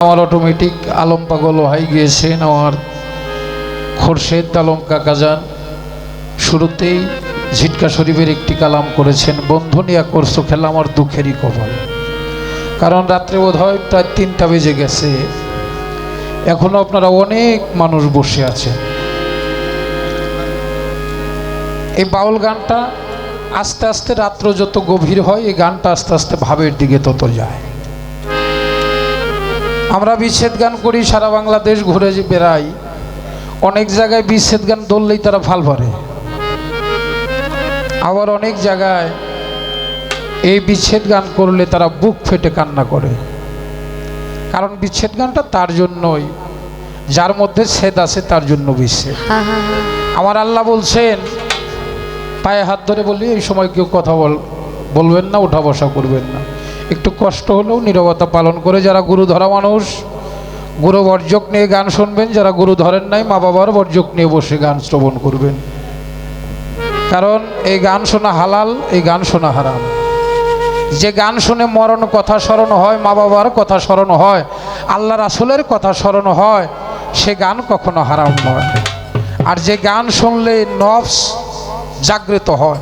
আমার অটোমেটিক আলম পাগল হয়ে গিয়েছেন আমার খোরশেদ আলম কাকাজান। শুরুতেই ঝিটকা শরীফের একটি কালাম করেছেন, বন্ধু নিয়া করছো খেলা আমার দুঃখেরই কপাল। কারণ রাত্রে বোধহয় প্রায় 3টা বেজে গেছে, এখনো আপনারা অনেক মানুষ বসে আছেন। এই বাউল গানটা আস্তে আস্তে রাত্র যত গভীর হয় এই গানটা আস্তে আস্তে ভাবের দিকে তত যায়। আমরা বিচ্ছেদ গান করি, সারা বাংলাদেশ ঘুরে বেড়াই, অনেক জায়গায় বিচ্ছেদ গান ধরলেই তারা ফাল ভরে, আবার অনেক জায়গায় এই বিচ্ছেদ গান করলে তারা বুক ফেটে কান্না করে। কারণ বিচ্ছেদ গানটা তার জন্যই, যার মধ্যে ছেদ আছে তার জন্য বিচ্ছেদ। আমার আল্লাহ বলছেন, পায়ে হাত ধরে বলি এই সময় কেউ কথা বলবেন না, উঠা বসা করবেন না, একটু কষ্ট হলেও নীরবতা পালন করে যারা গুরু ধরা মানুষ গুরু বর্জক নিয়ে গান শুনবেন, যারা গুরু ধরেন নাই মা বাবার বর্জক নিয়ে বসে গান শ্রবণ করবেন। কারণ এই গান শোনা হালাল, এই গান শোনা হারাম। যে গান শুনে মরণ কথা স্মরণ হয়, মা বাবার কথা স্মরণ হয়, আল্লাহ রাসূলের কথা স্মরণ হয়, সে গান কখনো হারাম নয়। আর যে গান শুনলে নফস জাগ্রত হয়,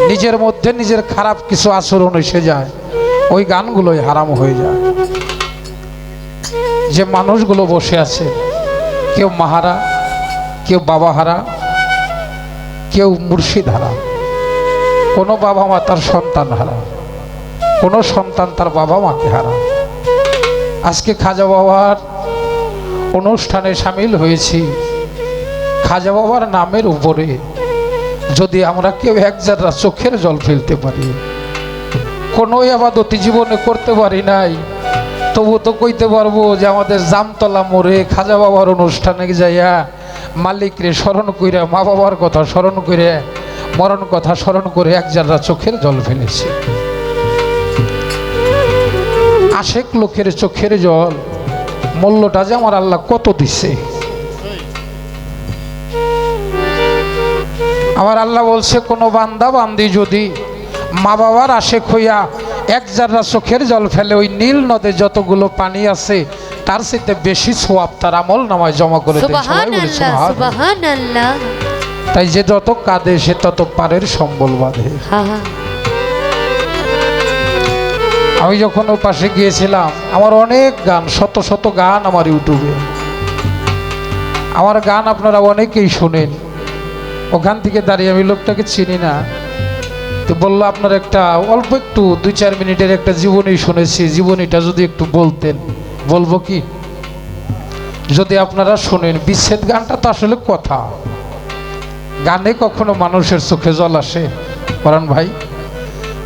নিজের মধ্যে নিজের খারাপ কিছু আচরণ এসে যায়, ওই গানগুলোই হারাম হয়ে যায়। যে মানুষগুলো বসে আছে, কেউ মাহারা, কেউ বাবা হারা, কেউ মুর্শিদ হারা, কোনো বাবা মা তার সন্তান হারা, কোনো সন্তান তার বাবা মাকে হারা। আজকে খাজা বাবার অনুষ্ঠানে সামিল হয়েছি। খাজা বাবার নামের উপরে যদি আমরা কেউ এক জাররা চোখের জল ফেলতে পারি, কোনো ইবাদত জীবনে করতে পারি নাই, তবু তো কইতে পারবো যে আমাদের জামতলা মোড়ে খাজা বাবার অনুষ্ঠানে যাইয়া মালিকরে স্মরণ কইরা, মা বাবার কথা স্মরণ করে, মরণ কথা স্মরণ করে এক জাররা চোখের জল ফেলেছি। আশেক লোকের চোখের জল মূল্যটা যে আমার আল্লাহ কত দিছে। আমার আল্লাহ বলছে, কোনো বান্দা বান্দি যদি মা বাবার আশেক হইয়া এক জাররা চোখের জল ফেলে, ওই নীল নদে যতগুলো পানি আছে তার চাইতে বেশি সওয়াব তার আমল নামায় জমা করে দেয়। সুবহানাল্লাহ। তাই যে যত কাঁদে সে তত পারের সম্বল বাঁধে। আমি যখন ওর পাশে গিয়েছিলাম, আমার অনেক গান, শত শত গান আমার ইউটিউবে। আমার গান আপনারা অনেকেই শোনেন। ওখান থেকে দাঁড়িয়ে আমি লোকটাকে চিনি না, তো বললো আপনার একটা অল্প একটু 2-4 মিনিটের একটা জীবনী শুনেছি, জীবনীটা যদি একটু বলতেন। বলবো কি? যদি আপনারা শোনেন, বিচ্ছেদ গানটা তো আসলে কথা, গানে কখনো মানুষের চোখে জল আসে? বলেন ভাই,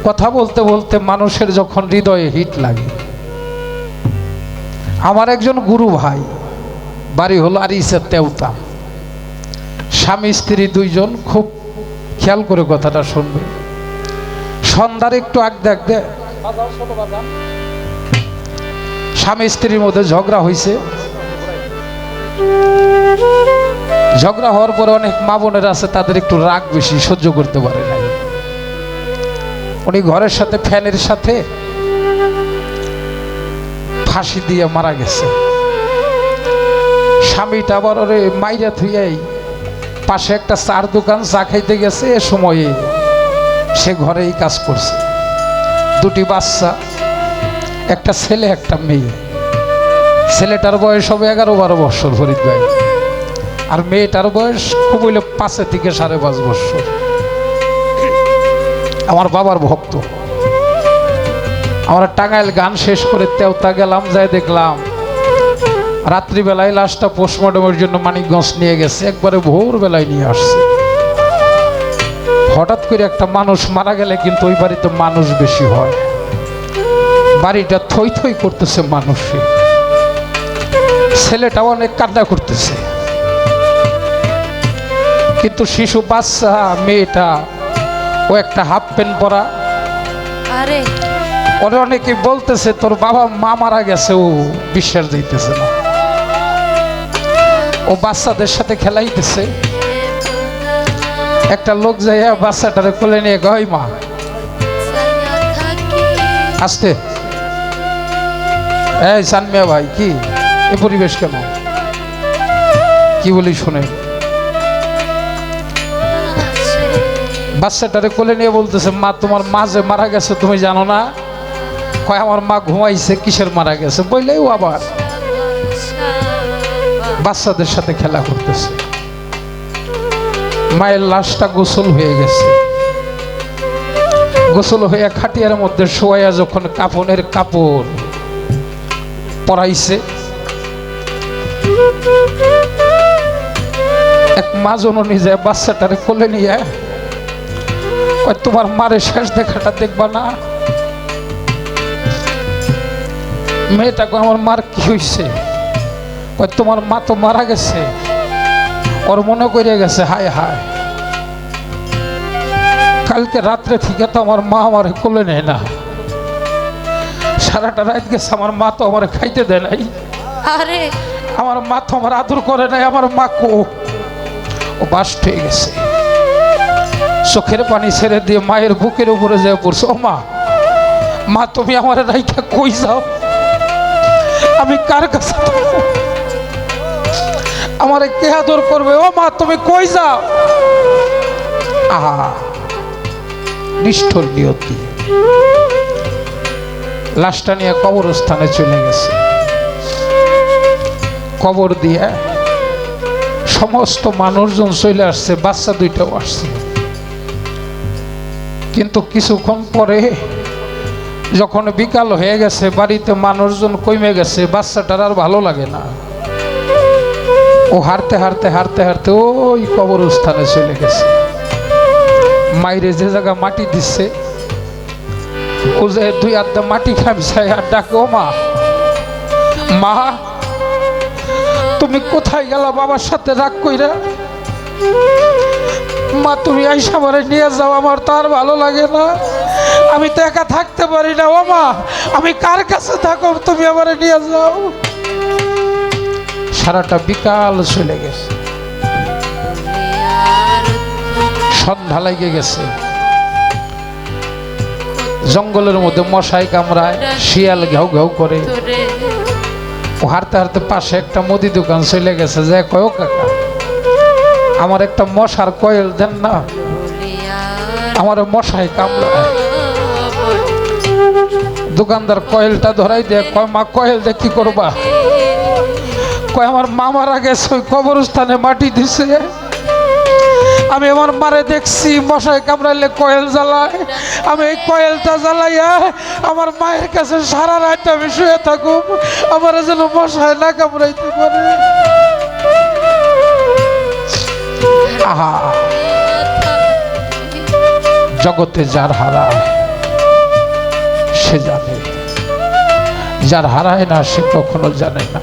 কথা বলতে বলতে মানুষের যখন হৃদয়ে হিট লাগে। আমার একজন গুরু ভাই, বাড়ি হলো আরিসা তেওতা, স্বামী স্ত্রী 2জন, খুব খেয়াল করে কথাটা শুনবে। সন্ধ্যার একটু আগ দেখবে স্বামী স্ত্রীর মধ্যে ঝগড়া হয়েছে। ঝগড়া হওয়ার পরে অনেক মা বোনের আছে, তাদের একটু রাগ বেশি, সহ্য করতে পারে না। উনি ঘরের সাথে ফ্যানের সাথে ফাঁসি দিয়ে মারা গেছে। স্বামীটা আবার ওরে মাইরা থুইয়াই পাশে একটা চার দোকান, চা খাইতে গেছে। এ সময়ে সে ঘরেই কাজ করছে। 2টি বাচ্চা, একটা ছেলে একটা মেয়ে। ছেলেটার বয়স হবে 11-12 বছর ফরিদ ভাই, আর মেয়েটার বয়স খুব হইলে 5 থেকে 5.5 বছর। আমার বাবার ভক্ত। আমরা টাঙ্গাইল গান শেষ করে তেওতা গেলাম, যাই দেখলাম রাত্রিবেলায় লাশটা পোস্টমর্টমের জন্য মানিকগঞ্জ নিয়ে গেছে, একবারে ভোরবেলায় নিয়ে আসছে। হঠাৎ করে একটা মানুষ মারা গেলে কিন্তু ওই বাড়িতে মানুষ বেশি হয়, বাড়িটা থই থই করতেছে মানুষে। ছেলেটাও অনেক কান্না করতেছে, কিন্তু শিশু বাচ্চা মেয়েটা, ও একটা হাফ প্যান্ট পরা। ওরা অনেকে বলতেছে তোর বাবা মা মারা গেছে, ও বিশ্বাস দিতেছে না। ও বাচ্চাদের সাথে খেলাইতেছে। একটা লোক যাইয়া বাচ্চাটারে কোলে নিয়ে কয়, মা আসতে এই সানমিয়া ভাই, কি এ পরিবেশ কেন? কি বলি শুনে, বাচ্চাটারে কোলে নিয়ে বলতেছে, মা তোমার মা যে মারা গেছে তুমি জানো না? কয় আমার মা ঘুমাইছে, কিসের মারা গেছে বললেই ও আবার বাচ্চাদের সাথে খেলা করতেছে। মায়ের লাশটা গোসল হয়ে গেছে, গোসল হয়ে খাটিয়ার মধ্যে শোয়া যখন কাফনের কাপড় পরাইছে, এক মা জননী যায় বাচ্চাটারে কোলে নিয়ে কয় তোমার মারে শেষ দেখাটা দেখবা না? মেয়েটা কয় আমার মার কি হয়েছে? কয় তোমার মা তো মারা গেছে। ওর মনে করে গেছে হায় হায়, কালকে রাত্রে থেকে তো আমার মা আমার কোলে নেয় না, সারাটা রাত গেছে আমার মা তো আমার খাইতে দেয় নাই, আরে আমার মা তো আমার আদর করে নাই, আমার মা কো ও বাস্ট হয়ে গেছে। চোখের পানি ছেড়ে দিয়ে মায়ের বুকের উপরে যেয়ে পড়ছে। ও মা, মা তুমি আমার রাইখা কই যাও? আমি কার কাছে থাকবো? আমারে কে আদর করবে? ও মা তুমি কই যাও? আহা, নিষ্ঠুর নিয়তি। লাশটা নিয়ে কবরস্থানে চলে গেছে। কবর দিয়ে সমস্ত মানুষজন চলে আসছে, বাচ্চা দুইটাও আসছে। কিন্তু কিছুক্ষণ পরে যখন বিকাল হয়ে গেছে, বাড়িতে মানুষজন কমে গেছে, বাচ্চাটার আর ভালো লাগে না। ও হাঁটতে হাঁটতে হাঁটতে হাঁটতে ওই কবরস্থানে চলে গেছে। মাইরে যে জায়গা মাটি দিচ্ছে, ও যে দুই আধা মাটি খামছে আর ডাকে, ও মা, মা তুমি কোথায় গেলা বাবার সাথে রাগ কইরা? মা তুমি আইসা আমারে নিয়ে যাও, আমার তো আর ভালো লাগে না, আমি তো একা থাকতে পারি না। ও মা, আমি কার কাছে থাকো, তুমি আমারে নিয়ে যাও। সারাটা বিকাল চলে গেছে, সন্ধ্যা লেগে গেছে। জঙ্গলের মধ্যে মশাই কামড়ায়, শিয়াল ঘেউ ঘেউ করে। ও হাঁটতে হাঁটতে পাশে একটা মুদি দোকান চলে গেছে, যে কয়, ও কাকা আমার একটা মশার কয়েল দেন না, আমার মশাই কামড়ায়। দোকানদার কয়েলটা ধরাই দিয়ে কয়, মা কয়েল দিয়ে কি করবা? কয় আমার মা মারা গেছে, ওই কবরস্থানে মাটি দিছে, আমি আমার মারে দেখছি মশাই কামড়াইলে কয়েল জ্বালায়, আমি এই কয়েলটা জ্বালাইয়া আমার মায়ের কাছে সারা রাত আমি শুয়ে থাকুম, আমার যেন মশাই না কামড়াইতে পারে। আহা, জগতে যার হারায় সে জানে, যার হারায় না সে কখনো জানে না।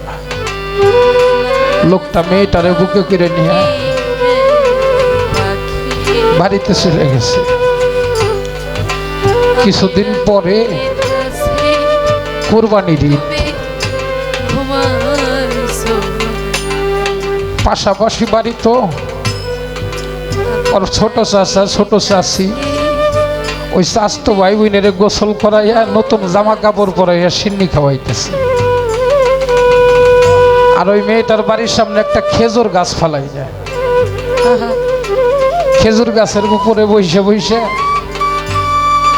লোকটা মেয়েটারে বুকে করে নিয়ে বাড়িতে চলে গেছে। কিছুদিন পরে কুরবানির ঈদ, পাশাপাশি বাড়ি তো, ওর ছোট চাচা ছোট চাচি ওই স্বাস্থ্য ভাই বোনের গোসল করাইয়া নতুন জামা কাপড় পরাইয়া সিন্নি খাওয়াইতেছে। আর ওই মেয়েটার বাড়ির সামনে একটা খেজুর গাছ ফালাই যায়, খেজুর গাছের উপরে বসে বসে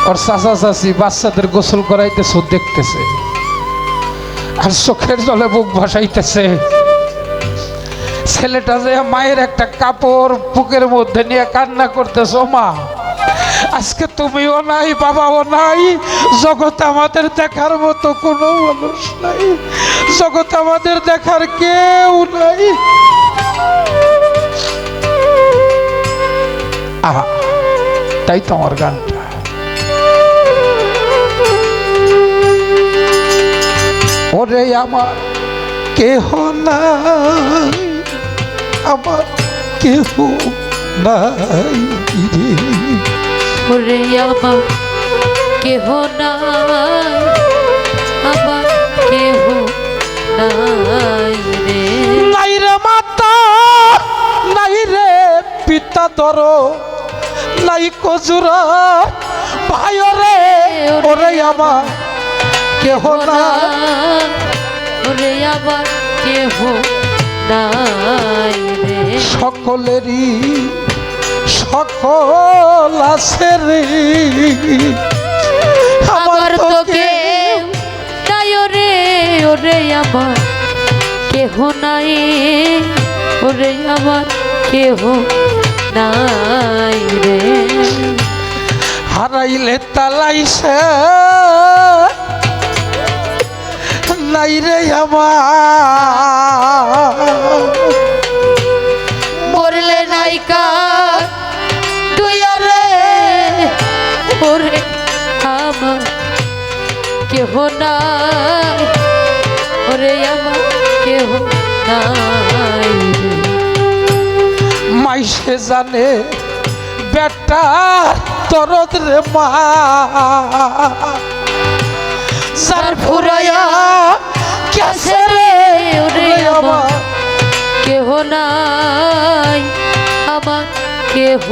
ওর চাচা চাচি বাচ্চাদের গোসল করাইতেছে, দেখতেছে আর চোখের জলে বুক ভাসাইতেছে। ছেলেটা যে মায়ের একটা কাপড় বুকের মধ্যে নিয়ে কান্না করতেছে, ও মা আজকে তুমিও নাই, বাবাও নাই, জগতে আমাদের দেখার মতো কোনো মানুষ নাই, জগতে আমাদের দেখার কেউ নাই। আহা, তাই তো আমার গানটা। ওরে আমার কেহ নাই, আমার কেহ নাই রে, ওরে আমার কেহ নাই, আমার কেহ নাই রে। নাই রে মাতা, নাই রে পিতা, ধরো নাই কজুরা ভাই রে। ওরে আমার কেহ না ওরে আমার কেহ নাই রে। সকলেরই সকল আছে রে, আমার তো কেউ নাই ওরে, ওরে আমার কেহ নাই, ওরে আমার কেহ নাই রে। হারাইলে তালাইছে নাই রে আমার, মরলে নাইকা দুয়ারে, ওরে আমার কেহ নাই, ওরে আমার কেহ নাই রে। মাইসে জানে বেটার দরদ রে মা, যার ফুরাইয়া গেছে রে ওরে আমার কেহ নাই, আমার কেহ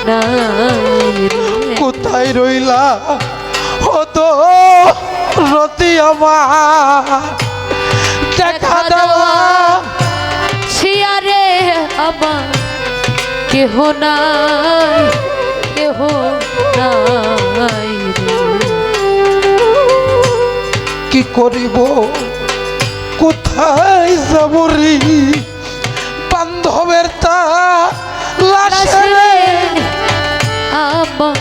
নাই রে। কোথায় রইলা হতো রতি আমার, দেখা দেওয়া শিয়ারে আমার কেহ নাই, কেহ নাই রে। কি করিব কোথায় যাব রে, বান্ধবের তা লাশে রে, আমার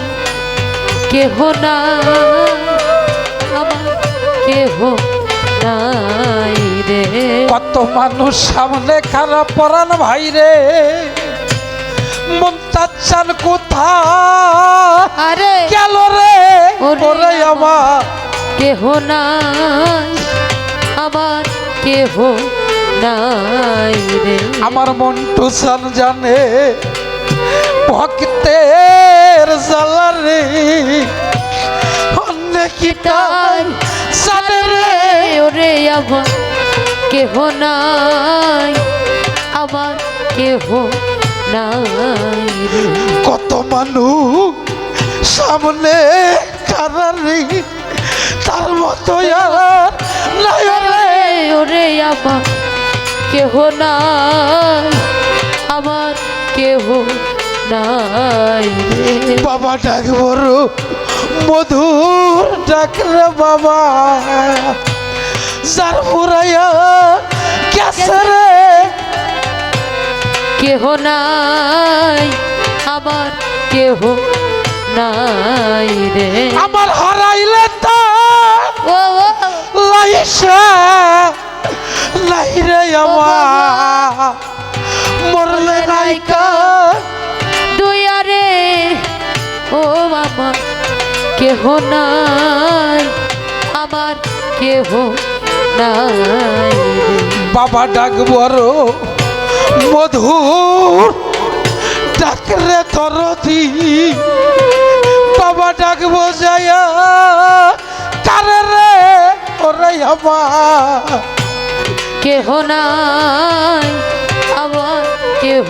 কেহ নাই, আমার কেহ নাই রে। কত মানুষ সামনে খারাপ পরান ভাই রে, মন চাচ্ছান কোথায় আরে গেল রে ওরে ওরে আমার, কেহ নাই, আমার কেহ নাই রে। আমার মন্টু সান জানে ভক্তের জ্বালা রে, অন্য কি তাই জানে রে, ওরে আমার কেহ নাই, আমার কেহ নাই রে। কত মানুষ সামনে কারারি, তার মতো আর নাই রে, ওরে আমার কেহ নাই, আমার কেহ নাই রে। বাবা ডাক বড় মধুর ডাক রে বাবা, যার ফুরাইয়া গেছে রে, কেহ নাই, আমার কেহ নাই রে। আমার হারাইলে তা ও লাইসা নাই রে আমার, মরলে নাইকা দুয়ারে, ও আমার কেহ নাই, আমার কেহ নাই রে। বাবা ডাক বড় মধুর ডাক রে তরতি, বাবা ডাক বোঝায়া কারে রে ওরে আমার, কেহ নাই, আমার কেহ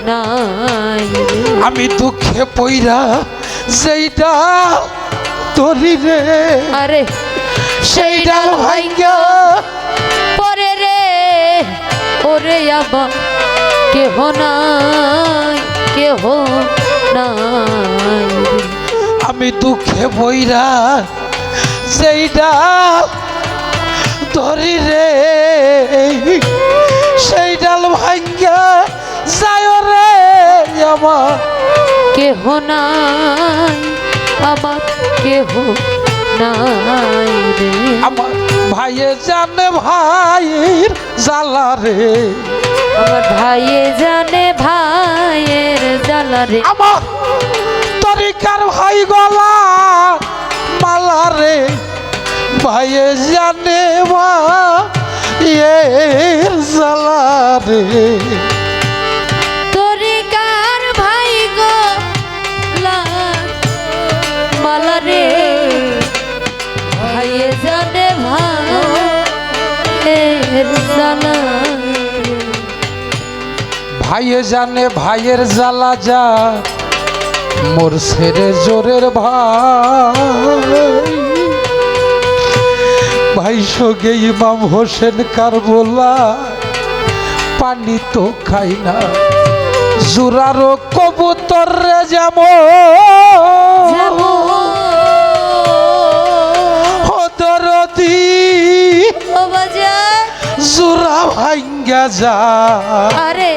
নাই রে। আমি দুঃখে পইরা যেইটা তরি রে, আরে সেই ডাল ভাঙ্গা পরে রে, ওরে আমার কেহ নাই, কেহ নাই রে। আমি দুঃখে পইরা যেইটা ধরি রে, সেই ডাল ভাঙ্গা যায় রে আমার, কেহ নাই, আমার কেহ নাই রে। আমার ভাইয়ে জানে ভাইয়ের জ্বালা রে, আমার ভাইয়ে জানে ভাইয়ের জ্বালা রে। আমার তরিকার ভাই গলা মালা রে, ভাইয়ে জানে ভাইয়ের জ্বালা রে, তরিকার ভাই গো মালা রে, ভাইয়ে জানে ভাইয়ের জ্বালা রে। ভাইয়ে জানে ভাইয়ের জ্বালা যা, মোর ছেড়ে জোরের ভাই ভাই সঙ্গে ইমাম হোসেন কারবলা পানি তো খাই না জোরারো কবুতর রে যেমন দরদি ও বাজার জোরা ভাঙ্গা যা আরে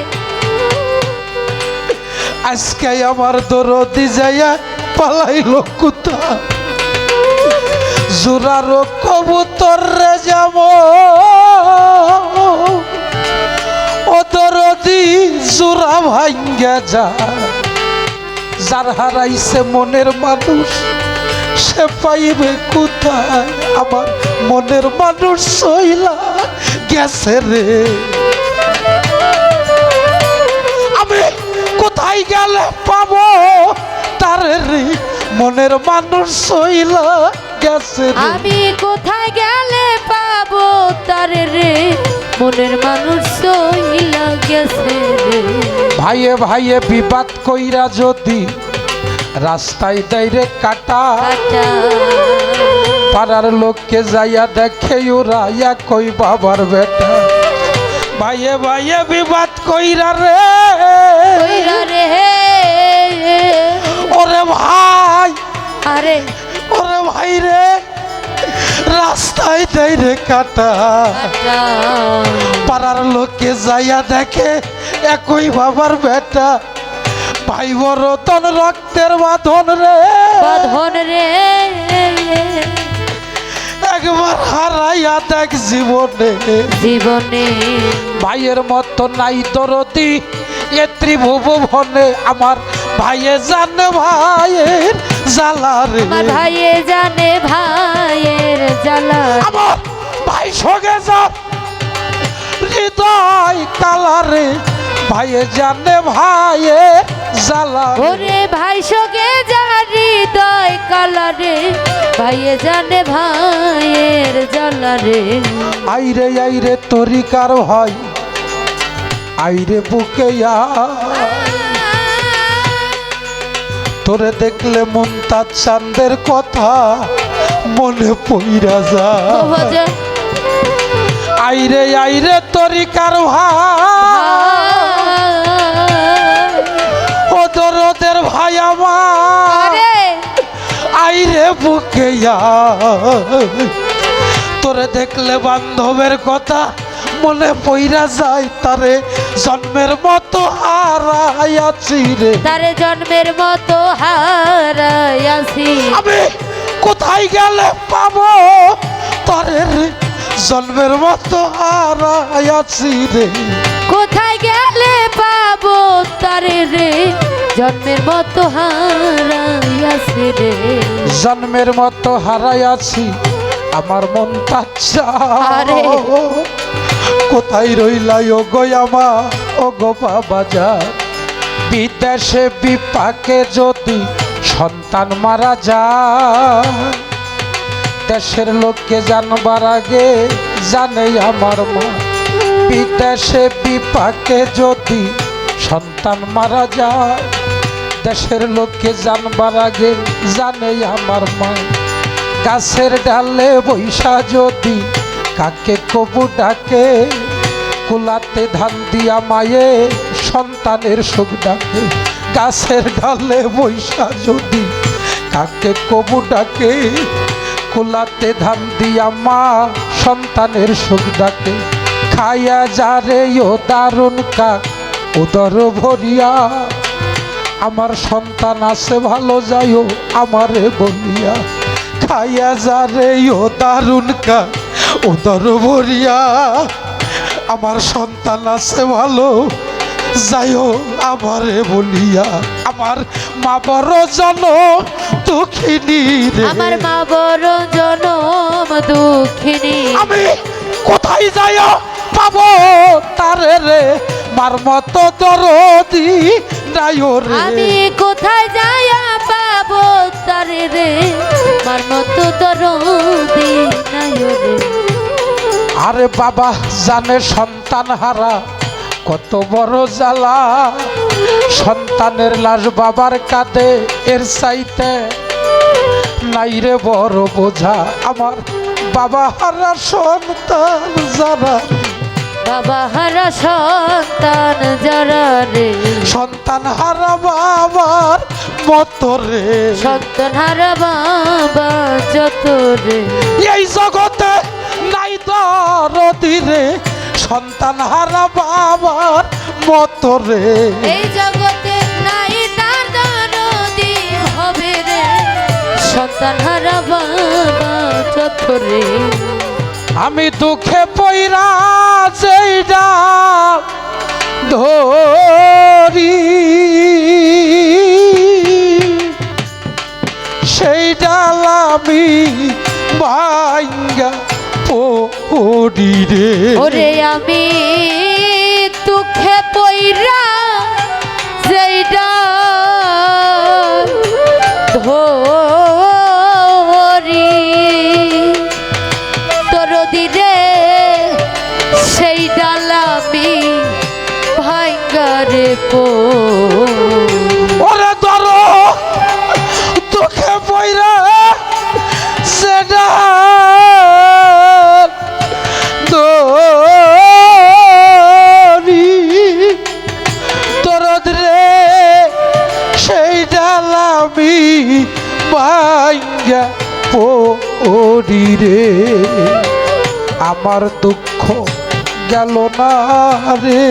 আজকে আমার দরদি যাইয়া পালাইলো কুতা জোরারো কবুতর রে যেমন ও দরদি জোরা ভাঙ্গা যা যার হারাইছে মনের মানুষ সে পাইবে কোথায় আমার মনের মানুষ সইলা গেছে রে আমি কোথায় গেলে পাবো তারে রে মনের মানুষ সইলা গেছে রে আমি কোথায় গেলে পাবো তারে রে মনের মানুষ সইলা গেছে রে ভাইয়ে ভাইয়ে বিবাদ কইরা যদি রাস্তায় দাইরে কাটা কাটা পাড়ার লোককে যাইয়া দেখে ওরা ইয়া কই বাবার বেটা ভাইয়ে ভাইয়ে বিবাদ কইরা রে কইরা রে ওরে ভাই আরে ওরে ভাই রে রাস্তায় দাইরে কাটা কাটা পাড়ার লোককে যাইয়া দেখে একই বাবার বেটা ভাই বড় তন রক্তের বাঁধন রে বাঁধন রে একবার হারাইয়া দেখ জীবনে জীবনে ভাইয়ের মতো নাই দরদি এ ত্রিভুবনে আমার ভাইয়ে জানে ভাইয়ের জ্বালা রে আমার ভাইয়ে জানে ভাইয়ের জ্বালা আমার ভাই সঙ্গে যা হৃদয় কালারে ভাইয়ে জানে ভাইয়ের জ্বালা রে। ওরে ভাই সঙ্গে জানি হৃদয় কালারে ভাইয়ে জানে ভাইয়ের জ্বালা রে আইরে তরিকার ভাই আইরে বুকে তোরে দেখলে মুমতাজ চাঁদের কথা মনে পইরা যা ও বাজার আইরে তরিকার ভাই ও দরদের ভাই আমার আরে আইরে বুকে তোরে দেখলে বান্ধবের কথা মনে পইরা যায় তারে জন্মের মতো হারাইয়াছি রে তারে জন্মের মতো হারাইয়াছি আমি কোথায় গেলে পাবো তারে রে জন্মের মতো হারাইয়াছি রে কোথায় গেলে পাবো তারে রে জন্মের মতো হারাইয়াছি রে জন্মের মতো হারাইয়াছি আমার মন তাচ্ছা আরে। কোথায় রইলাই ও গো আমা ও গো বাজার বিদেশে বিপাকে যদি সন্তান মারা যায় দেশের লোককে জানবার আগে জানে আমার মা বিদেশে বিপাকে যদি সন্তান মারা যায় দেশের লোককে জানবার আগে জানে আমার মা গাছের ডালে বৈশা যদি কাকে কবু ডাকে কুলাতে ধান দিয়া মায়ে সন্তানের সুখ ডাকে গাছের ডালে বৈশা যদি কাকে কবু ডাকে কুলাতে ধান দিয়া মা সন্তানের সুখ ডাকে খাইয়া যারে ও দারুণ কা উদর ভরিয়া আমার সন্তান আছে ভালো যাইও আমারে বলিয়া খাইয়া যারে ও দারুণ কা উদর ভরিয়া আমার সন্তান আছে ভালো যাইও আমারে বলিয়া আমার মা বড় জন দুঃখিনী রে আমার মা বড় জনম দুঃখিনী আমি কোথায় যাইও পাবো তারে রে মার মতো দরদি নাইও রে আমি কোথায় যাইয়া পাবো তারে রে মার মতো দরদি নাই রে আরে বাবা জানে সন্তান হারা কত বড় জ্বালা সন্তানের লাশ বাবার কাঁধে এর চাইতে নাই রে বড় বোঝা আমার বাবা হারা সন্তান যারা, বাবা হারা সন্তান যারা রে, সন্তান হারা বাবার মতো রে, সন্তান হারা বাবা যত রে, এই জগতে নাই দরদি রে, সন্তান হারা বাবার মতো রে, এই জগতে নাই তার দরদি হবে রে, সন্তান হারা বাবা যত রে। আমি দুঃখে পইরা যেইডা ধরি সেই ডাল আমি ভাঙ্গা পড়ি রে, ওরে আমি দুঃখে পইরা যেইডা ধরি দরদি রে, সেই ডাল আমি ভাঙ্গারে ওরে ধর দুঃখে পইরা সেটা দরি দরদ রে, সেই ডাল আমি ভাঙ্গা পড়ি রে, আমার দুঃখ গেল না রে,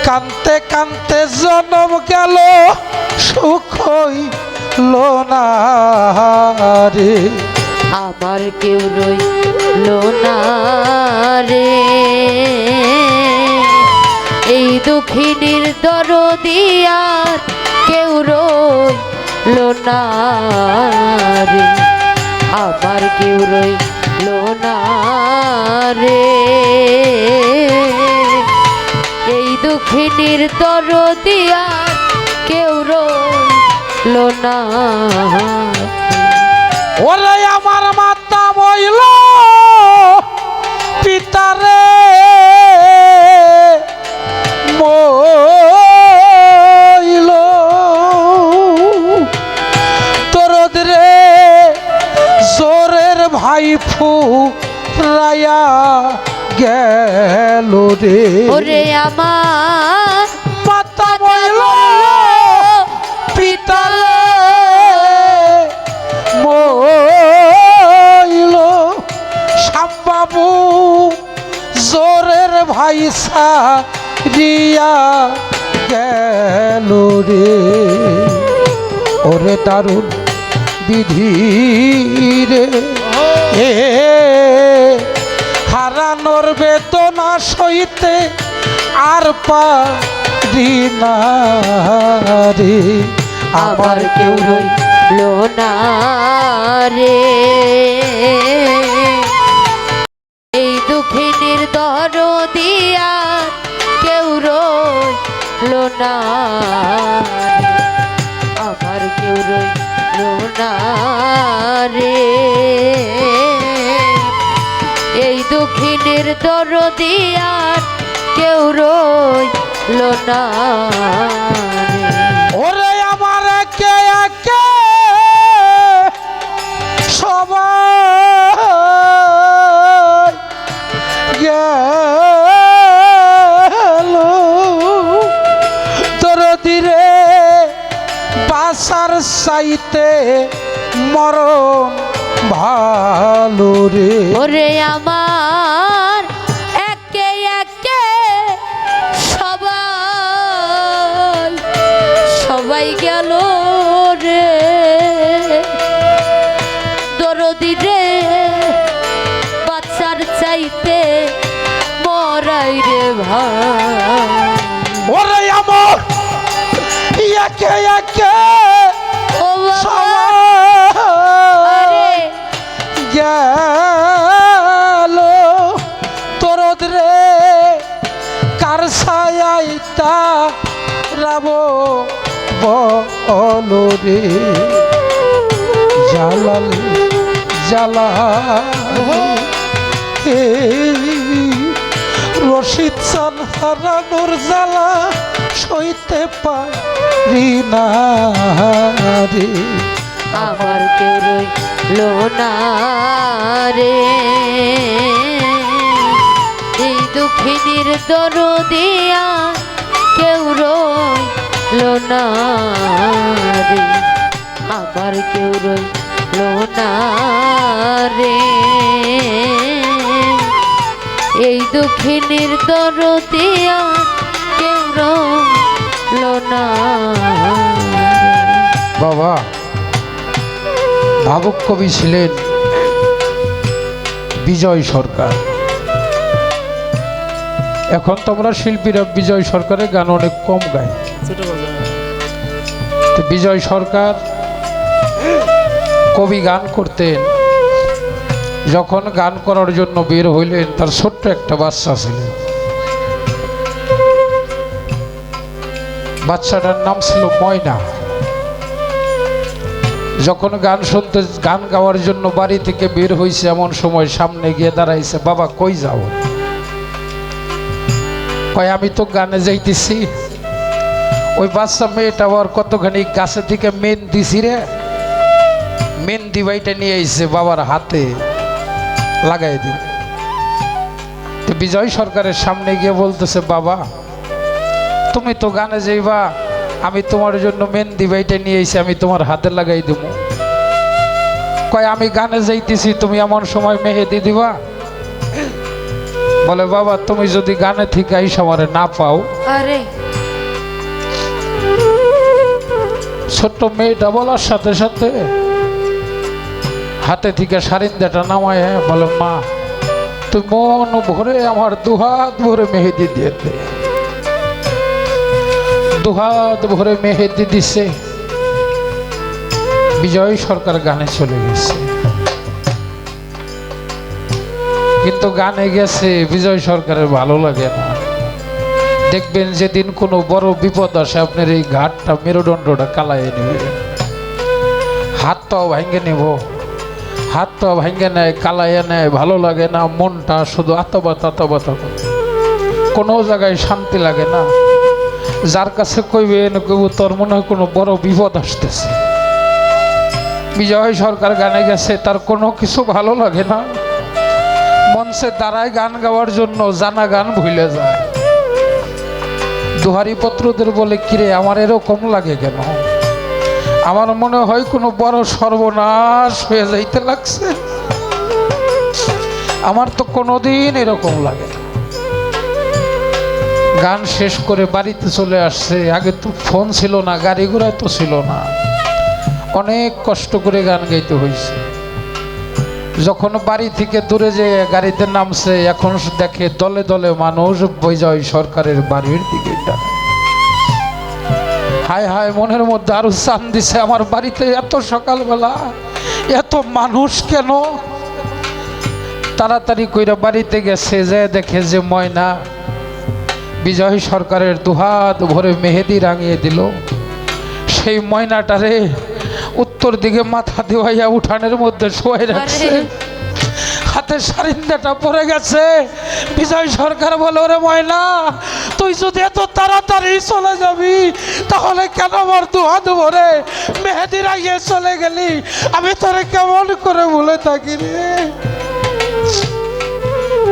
কানতে কানতে জনম গেল সুখ হইল না রে, আমার কেউ রইল না রে, এই দুঃখিনীর দরদি আর কেউ রইল না রে, আমার কেউ রইল না রে, এই দুঃখিনীর দরদি আর কেউ রইল না। ওরে আমার মাতা বইল পিতারে মইল দরদ রে, জোরের ভাই ফুরাইয়া গেল রে, ওরে আমার মাতা বইল পিতারে মইল, শ্যামবাবু জোরের ভাই সারিয়া গেল রে, ওরে দারুণ বিধি রে, হারানোর বেদনা সইতে আর পারি না রে, আমার কেউ রইল না রে, এই দুঃখিনীর দরদি আর কেউ রইল না রে, আমার কেউ রইল না রে, এই দুঃখিনীর দরদি আর কেউ রইল না রে। ওরে আমার একে একে সবাই গেল দরদি রে, বাসার চাইতে মরণ ভালো রে, ওরে আমার একে একে সবাই সবাই গেল রে, দরদি রে, বাচ্চার চাইতে মরাই রে ভাই, ওরে আমার একে একে ও বাবা সবাই রে, গেল দরদ রে, কার ছায়াইতা রাব বলো রে, জালালে জালা রশিদ চান হারানোর জ্বালা সইতে পারি না রে, আমার কেউ রইল লোনা রে এই দুঃখিনীর দরদিয়া কেউ রইল না রে আমার কেউ রইল না রে এই দুঃখিনীর দরদিয়া কেউ রইল না বাবা ভাবুক কবি ছিলেন বিজয় সরকার। এখন তোমরা শিল্পীরা বিজয় সরকারের গান অনেক কম গায়। তো বিজয় সরকার কবি গান করতেন, যখন গান করার জন্য বের হইলেন তার ছোট্ট একটা বাচ্চা ছিল, বাচ্চাটার নাম ছিল ময়না। যখন গান শুনতে গান গাওয়ার জন্য বাড়ি থেকে বের হয়েছে এমন সময় সামনে গিয়ে দাঁড়াইছে, বাবা কই যাও? কয় আমি তো গানে যাইতেছি। ওই বাচ্চা মেয়েটা আবার কতখানি গাছে থেকে মেহেন্দি ছিঁড়ে মেহেন্দি বাইটা নিয়ে আইছে বাবার হাতে লাগাই দিল। তো বিজয় সরকারের সামনে গিয়ে বলতেছে, বাবা তুমি তো গানে যাইবা, আমি তোমার জন্য মেহেন্দি বাইটা নিয়ে আইছি, আমি তোমার হাতে লাগাই দেব। কয় আমি গানে যাইতেছি, তুমি এমন সময় মেহেদি দিবা? বলে, বাবা তুমি যদি গানে থেকে আইসা আমারে না পাও। আরে ছোট্ট মেয়েটা বলার সাথে সাথে হাতে থেকে সারিন্দাটা নামায় বলে, মা তুই মন ভরে আমার দুহাত ভরে মেহেদি দিয়ে দে। দুহাত ভরে মেহেদি দিছে, বিজয় সরকার গানে চলে গেছে। কিন্তু গানে গেছে বিজয় সরকারের ভালো লাগে না। দেখবেন যেদিন কোনো বড় বিপদ আসে আপনার এই ঘাটটা মেরুদণ্ডটা কালাইয়ে নেবে, হাত পাও ভাঙ্গে নেব, হাত পাও ভাঙ্গে নেয়, কালাইয়ে নেয়, ভালো লাগে না, মনটা শুধু আতবাত করে, কোনো জায়গায় শান্তি লাগে না। যার কাছে কইবেন কেউ তোর মনে হয় কোনো বড় বিপদ আসতেছে। বিজয় সরকার গানে গেছে, তার কোনো কিছু ভালো লাগে না, মঞ্চে দাঁড়ায় গান গাওয়ার জন্য জানা গান ভুলে যায়। দোহারি পত্রদের বলে, কিরে আমার এরকম লাগে কেন? আমার মনে হয় কোনো বড় সর্বনাশ হয়ে যাইতে লাগছে, আমার তো কোনোদিন এরকম লাগে না। গান শেষ করে বাড়িতে চলে আসছে। আগে তো ফোন ছিল না, গাড়ি ঘোড়া তো ছিল না, অনেক কষ্ট করে গান গাইতে হয়েছে। যখন বাড়ি থেকে দূরে যে গাড়িতে নামছে, এখন দেখে দলে দলে মানুষ বিজয় সরকারের বাড়ির দিকে। হায় হায়, মনের মধ্যে আরো চান দিছে, আমার বাড়িতে এত সকালবেলা এত মানুষ কেন? তাড়াতাড়ি কইরা বাড়িতে গেছে, যে দেখে যে ময়না বিজয় সরকারের দুহাত ভরে মেহেদি রাঙিয়ে দিল। সেই ময়নাটারে উত্তর দিকে মাথা দেওয়াইয়া উঠানের মধ্যে শোয়ে রাখছে, হাতে সারিন্দাটা পড়ে গেছে। বিজয় সরকার বলে, ওরে ময়না তুই যদি এত তাড়াতাড়ি চলে যাবি তাহলে কেন আমার দুহাত ভরে মেহেদি রাঙিয়ে চলে গেলি? আমি তোরে কেমন করে বলে থাকি রে?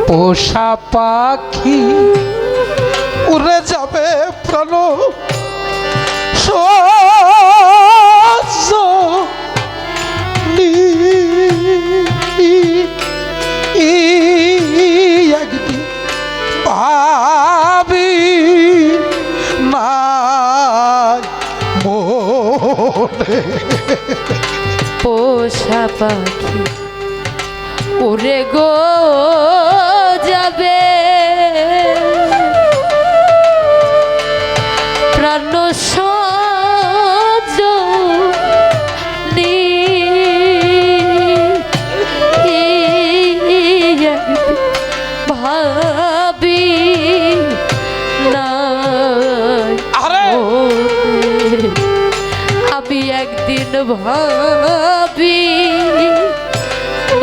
পোষা পাখি উড়ে যাবে প্রাণ একদিন ভাবি নাই মনে। পোষা পাখি উড়ে গো যাবে, প্রাণ সজনী ভাবি নাই আমি একদিন ভাবি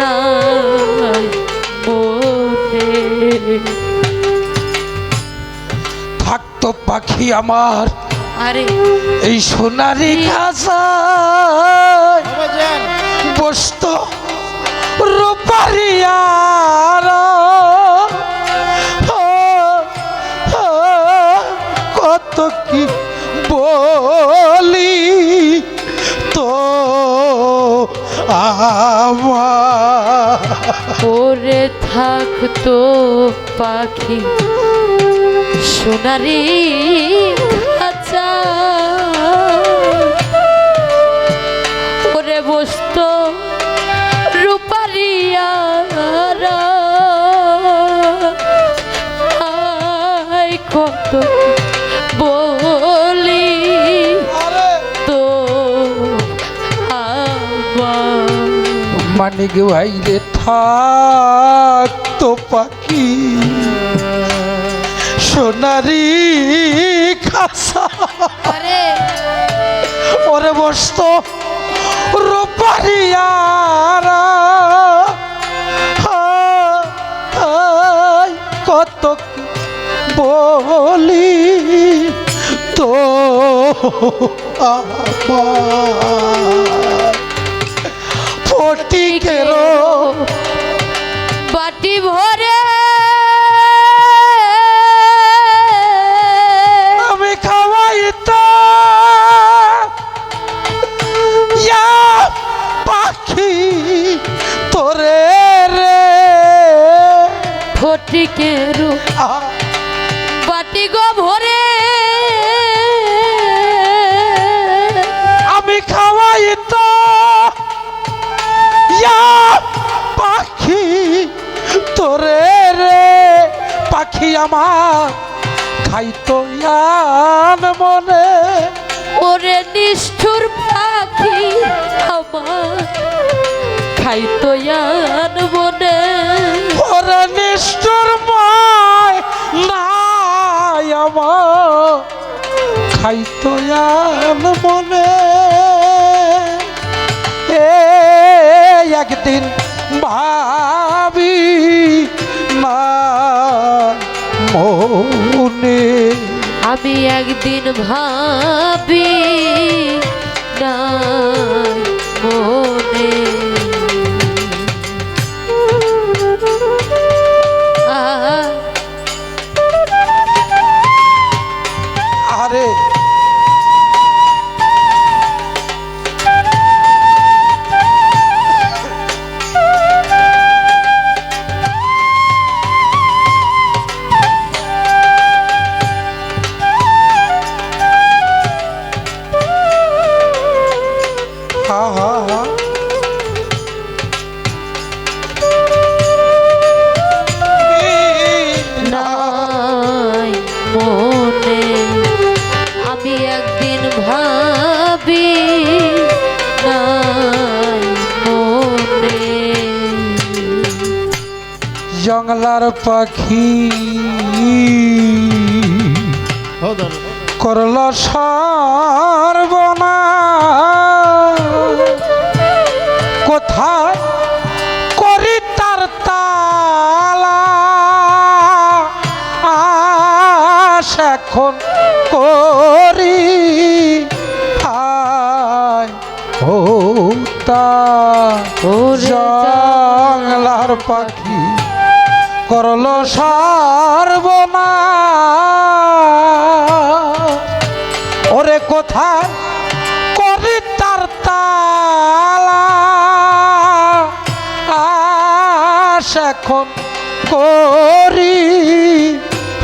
নাই মনে। থাকতো পাখি আমার আরে এই সোনারি খাঁচায় বসত রূপারিয়ার কত কি বলি তো আমার ওরে থাকতো পাখি সোনারি আচ্ছা ওরে বসতো রূপারিয়ার আয় কত বলি তো আমার মানিক ভাই রে থাকতো পাখি সোনারি খাসা আরে ওরে বসত রূপারিয়ার কত কি বলি তো আমার ফটিকেরও বাটি ভরে আমি খাওয়াইতা ইয়া পাখি তোরে রে ফটিকের বাটি গো ভরে আমি খাওয়াইতা ইয়া পাখি তোরে রে পাখি আমার খাইতো ইয়ান মনে ওরে নিষ্ঠুর পাখি আমার খাইতো ইয়ান বনে ওরে নিষ্ঠুর মায় নাই আমার খাইতো ইয়ান মনে একদিন ভাবি না মনে আমি একদিন ভাবি না মনে আরে নাই মনে আমি একদিন ভাবি নাই মনে জঙ্গলার পাখি করল সর্বনা কোথায় করি তার তালা এখন করি হায় ও তা জঙ্গলার পাখি করল সর্বনা ওরে কোথায় করি তার তালা এখন করি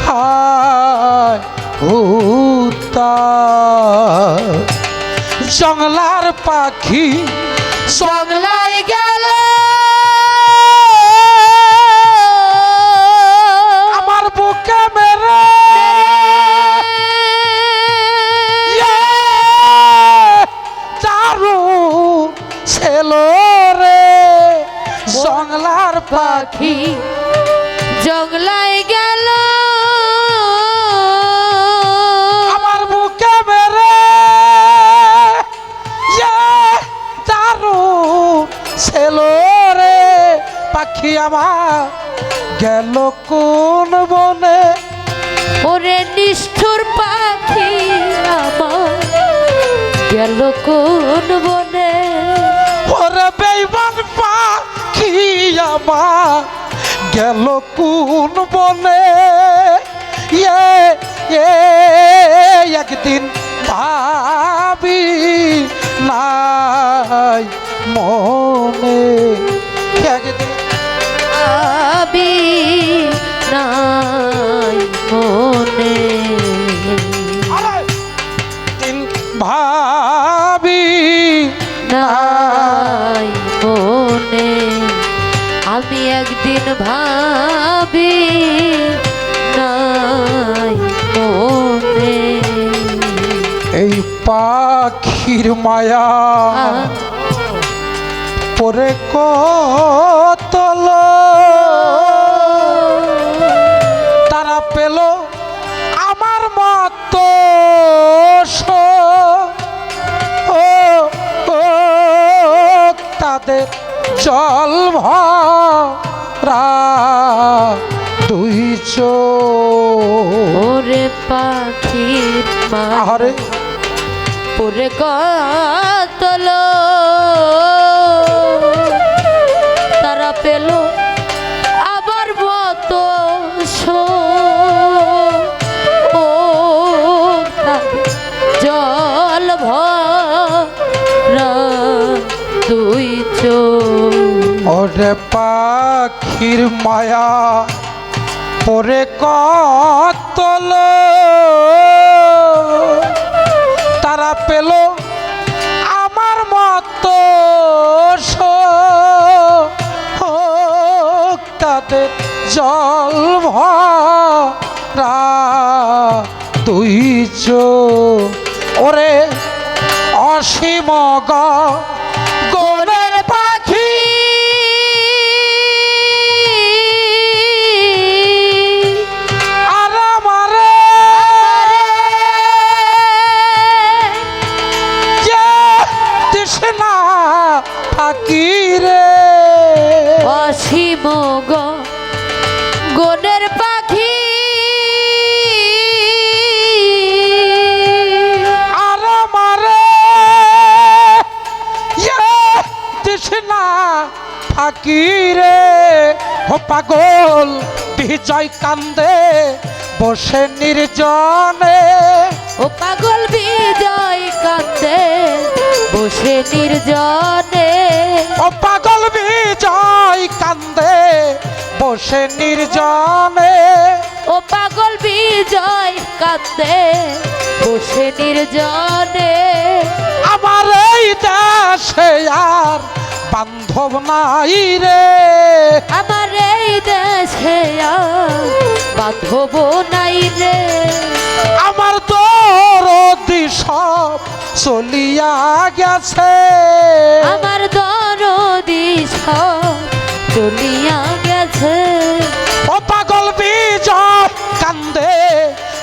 হায় হুতা জঙ্গলার পাখি জঙ্গলায় গেল আমার বুকে মেরে চারু ছেলো রে জঙ্গলার পাখি জঙ্গলায় গেল আমার বুকে মেরে চারু ছেলো রে পাখি আমার গেল কোন বনে ওরে নিষ্ঠুর পাখি আমার গেল কোন বনে ওরে বেইমান পাখি আমার গেল কোন বনে একদিন ভাবি নাই মনে একদিন ভাবি নাই মনে দিন ভাবি নাই মনে আমি একদিন ভাবি নাই মনে এই পাখির মায়া পরে কতল তারা পেল আমার মতো ও তাদের জল ভরা দুই চোখ ওরে পাখির আহারে পুরে কতল তারা পেল আবার মতো ও জল ভরা দুই চোখ ওরে পাখির মায়া পরে কতল তারা পেল আমার মতো তাদের জল ভরা দুই চোখ ওরে অসীম গনের পাখি আর আমারে যে তৃষ্ণা ফাঁকি রে অসীম গনের পাখি আর আমারে তৃষ্ণা ফাঁকি রে ও পাগল বিজয় কান্দে বসে নির্জনে ও পাগল বিজয় কান্দে বসে নির্জনে ও পাগল বিজয় কান্দে বসে নির্জনে ও পাগল বিজয় কান্দে বসে নির্জনে আমার এই দেশে আর বান্ধব নাই রে আমার এই দেশে আর বাঁধব নাই রে আমার দরদি সব চলিয়া গেছে আমার দরদি সব চলিয়া গেছে ও পাগল বিজয় কান্দে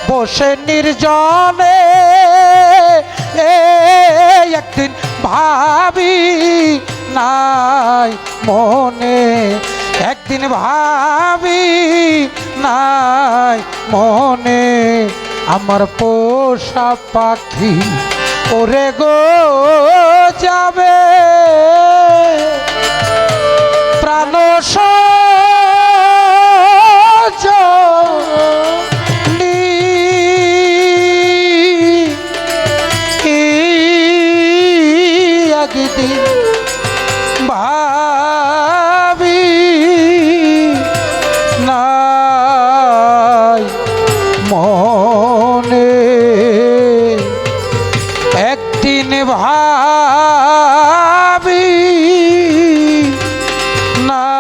বসে নির্জনে একদিন ভাবি নাই মনে একদিন ভাবি নাই মনে আমার পোষা পাখি ওরে গো যাবে প্রাণ একদিন ভাবি নাই মনে একদিন ভাবি নাই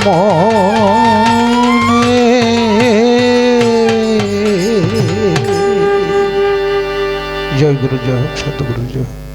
মনে জয় গুরু জয় সতগুরু জয়।